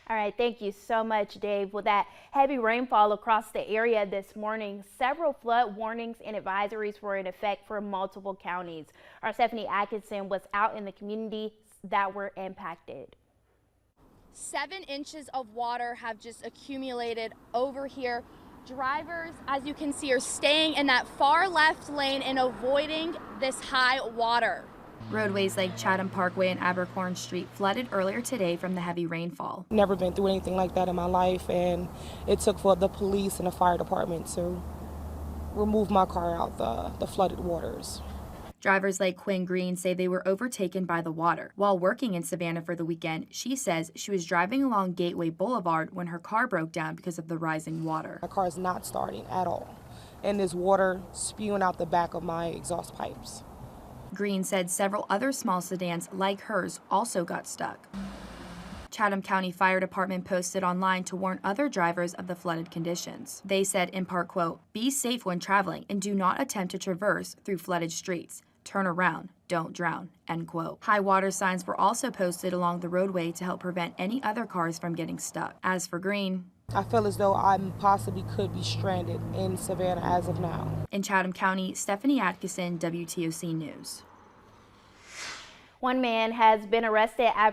All right, thank you so much, Dave. With that heavy rainfall across the area this morning, several flood warnings and advisories were in effect for multiple counties. Our Stephanie Atkinson was out in the communities that were impacted. 7 inches of water have just accumulated over here. Drivers, as you can see, are staying in that far left lane and avoiding this high water. Roadways like Chatham Parkway and Abercorn Street flooded earlier today from the heavy rainfall. Never been through anything like that in my life, and it took for the police and the fire department to remove my car out the flooded waters. Drivers like Quinn Green say they were overtaken by the water. While working in Savannah for the weekend, she says she was driving along Gateway Boulevard when her car broke down because of the rising water. My car is not starting at all, and there's water spewing out the back of my exhaust pipes. Green said several other small sedans like hers also got stuck. Chatham County Fire Department posted online to warn other drivers of the flooded conditions. They said in part, quote, "Be safe when traveling and do not attempt to traverse through flooded streets. Turn around, don't drown," end quote. High water signs were also posted along the roadway to help prevent any other cars from getting stuck. As for Green, I feel as though I possibly could be stranded in Savannah as of now. In Chatham County, Stephanie Atkinson, WTOC News. One man has been arrested after